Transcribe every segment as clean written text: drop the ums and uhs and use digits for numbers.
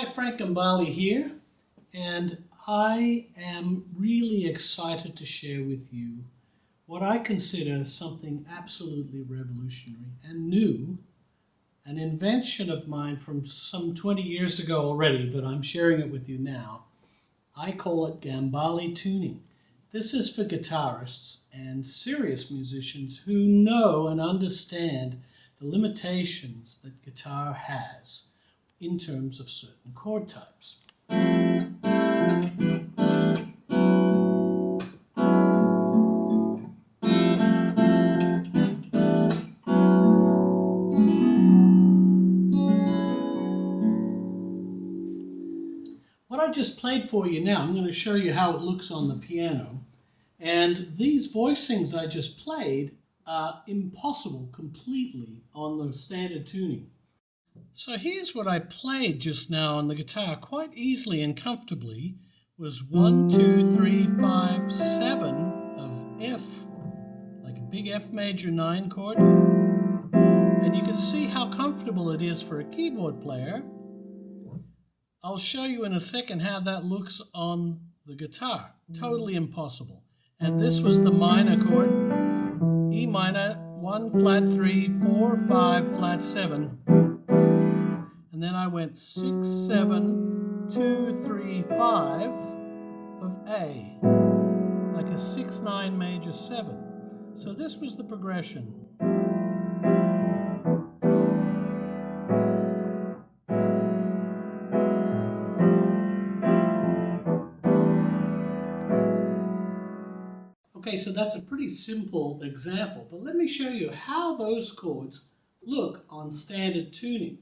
Hi, Frank Gambale here, and I am really excited to share with you what I consider something absolutely revolutionary and new, an invention of mine from some 20 years ago already, but I'm sharing it with you now. I call it Gambale Tuning. This is for guitarists and serious musicians who know and understand the limitations that guitar has in terms of certain chord types. What I just played for you now, I'm going to show you how it looks on the piano. And these voicings I just played are impossible completely on the standard tuning. So here's what I played just now on the guitar quite easily and comfortably was 1, 2, 3, 5, 7 of F, like a big F major 9 chord. And you can see how comfortable it is for a keyboard player. I'll show you in a second how that looks on the guitar. Totally impossible. And this was the minor chord, E minor, 1 flat 3, 4, 5 flat 7. And then I went 6, 7, 2, 3, 5 of A, like a 6, 9 major 7. So this was the progression. Okay, so that's a pretty simple example, but let me show you how those chords look on standard tuning.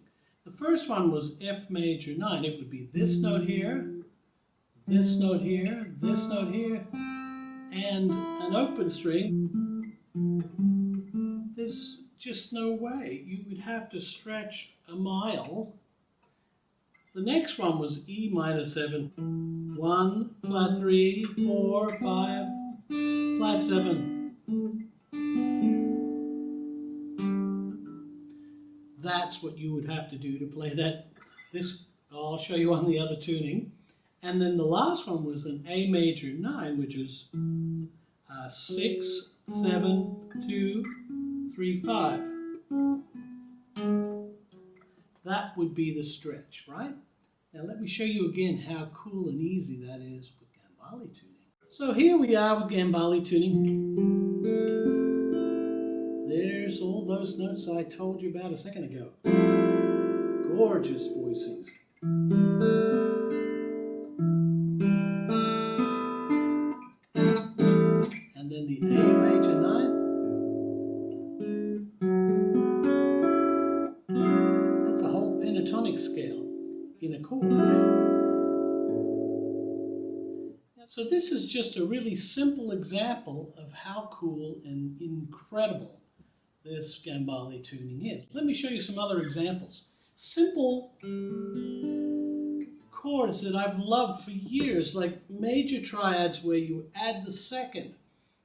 The first one was F major 9. It would be this note here, this note here, this note here, and an open string. There's just no way. You would have to stretch a mile. The next one was E minor 7. 1, flat 3, 4, 5, flat 7. That's what you would have to do to play that. This I'll show you on the other tuning. And then the last one was an A major 9, which is 6, 7, 2, 3, 5. That would be the stretch, right? Now let me show you again how cool and easy that is with Gambale tuning. So here we are with Gambale tuning. There's all those notes I told you about a second ago. Gorgeous voicings. And then the A major 9. That's a whole pentatonic scale in a chord. So this is just a really simple example of how cool and incredible this Gambale tuning is. Let me show you some other examples. Simple chords that I've loved for years, like major triads where you add the second.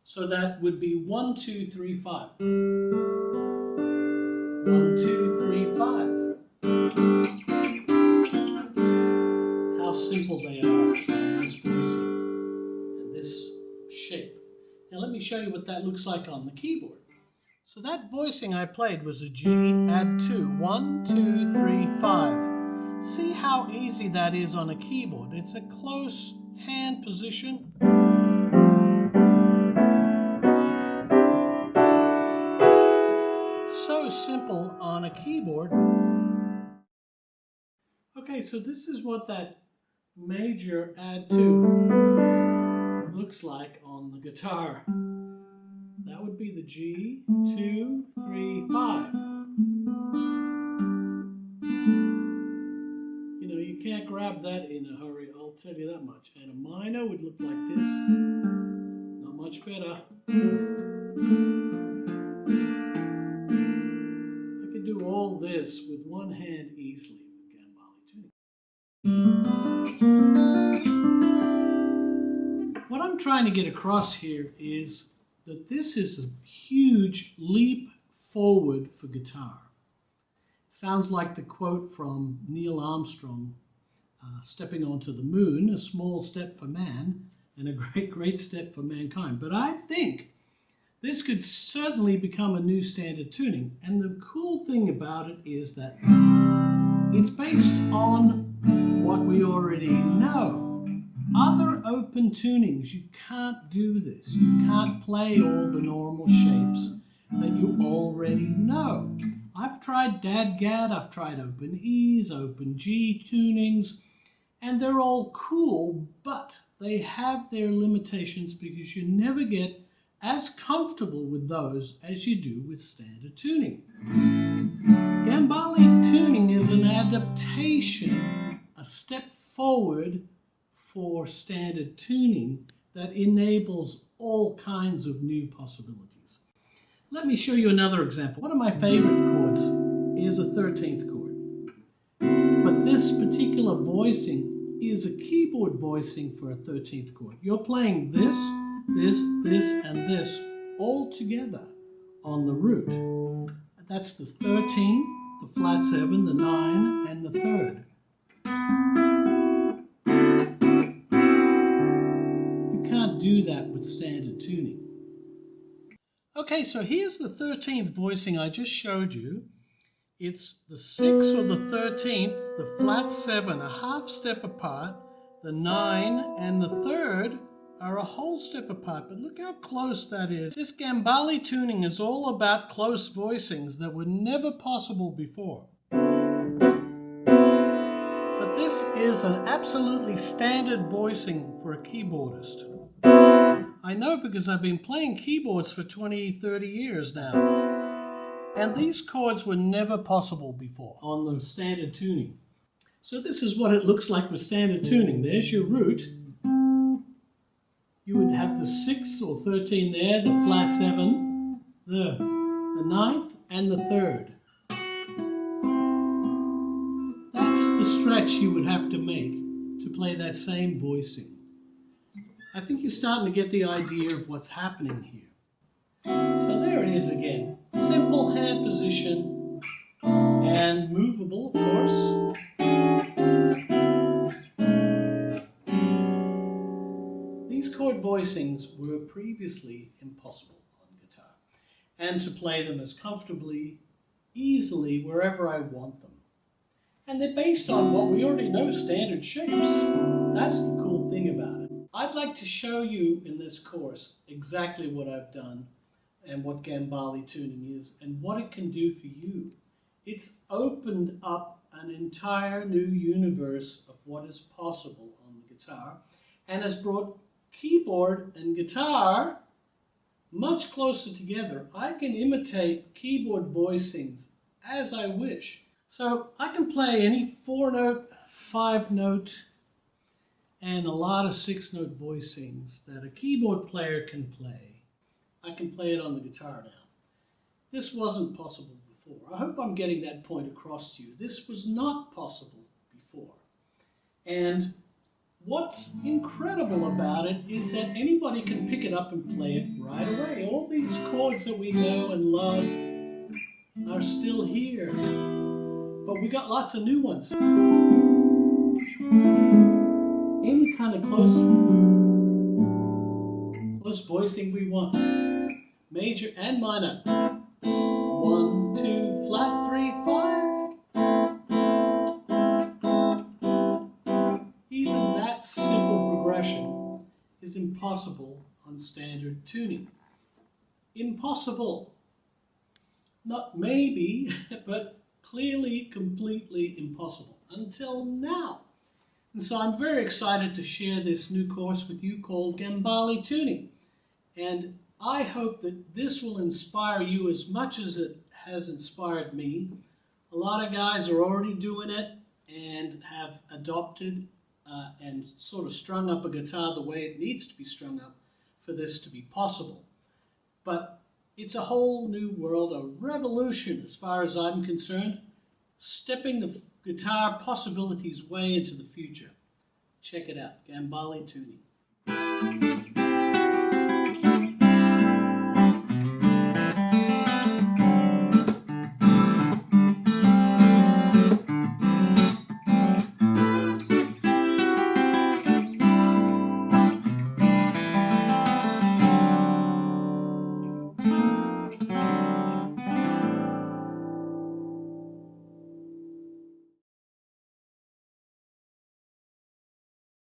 So that would be 1, 2, 3, 5. 1, 2, 3, 5. How simple they are in this voicing and this shape. Now let me show you what that looks like on the keyboard. So that voicing I played was a G add 2, 1, 2, 3, 5. See how easy that is on a keyboard. It's a close hand position. So simple on a keyboard. Okay, so this is what that major add 2 looks like on the guitar. That would be the G, 2, 3, 5. You know, you can't grab that in a hurry, I'll tell you that much. And a minor would look like this. Not much better. I could do all this with one hand easily with Gambale tuning. What I'm trying to get across here is that this is a huge leap forward for guitar. It sounds like the quote from Neil Armstrong stepping onto the moon, a small step for man and a great, great step for mankind. But I think this could certainly become a new standard tuning. And the cool thing about it is that it's based on what we already know. Other open tunings, you can't do this. You can't play all the normal shapes that you already know. I've tried DADGAD, I've tried open E's, open G tunings, and they're all cool, but they have their limitations because you never get as comfortable with those as you do with standard tuning. Gambale tuning is an adaptation, a step forward for standard tuning that enables all kinds of new possibilities. Let me show you another example. One of my favorite chords is a 13th chord. But this particular voicing is a keyboard voicing for a 13th chord. You're playing this, and this all together on the root. That's the 13, the flat 7, the 9, and the 3rd. You can't do that with standard tuning. Okay, so here's the 13th voicing I just showed you. It's the 6th or the 13th, the flat 7, a half step apart, the 9 and the 3rd are a whole step apart, but look how close that is. This Gambale tuning is all about close voicings that were never possible before. But this is an absolutely standard voicing for a keyboardist. I know because I've been playing keyboards for 20, 30 years now. And these chords were never possible before on the standard tuning. So this is what it looks like with standard tuning. There's your root. You would have the 6 or 13 there, the flat 7, the 9th, and the 3rd. That's the stretch you would have to make to play that same voicing. I think you're starting to get the idea of what's happening here. So there it is again. Simple hand position and movable, of course. These chord voicings were previously impossible on guitar, and to play them as comfortably, easily, wherever I want them. And they're based on what we already know, standard shapes. That's the cool thing about it. I'd like to show you in this course exactly what I've done and what Gambale tuning is and what it can do for you. It's opened up an entire new universe of what is possible on the guitar and has brought keyboard and guitar much closer together. I can imitate keyboard voicings as I wish. So I can play any 4-note, 5-note, and a lot of 6-note voicings that a keyboard player can play. I can play it on the guitar now. This wasn't possible before. I hope I'm getting that point across to you. This was not possible before. And what's incredible about it is that anybody can pick it up and play it right away. All these chords that we know and love are still here. But we got lots of new ones. Any kind of close voicing we want. Major and minor. 1, 2, flat, 3, 5. Even that simple progression is impossible on standard tuning. Impossible. Not maybe, but clearly, completely impossible. Until now. And so I'm very excited to share this new course with you called Gambale Tuning. And I hope that this will inspire you as much as it has inspired me. A lot of guys are already doing it and have adopted and sort of strung up a guitar the way it needs to be strung up for this to be possible. But it's a whole new world, a revolution as far as I'm concerned, stepping the guitar possibilities way into the future. Check it out, Gambale Tuning.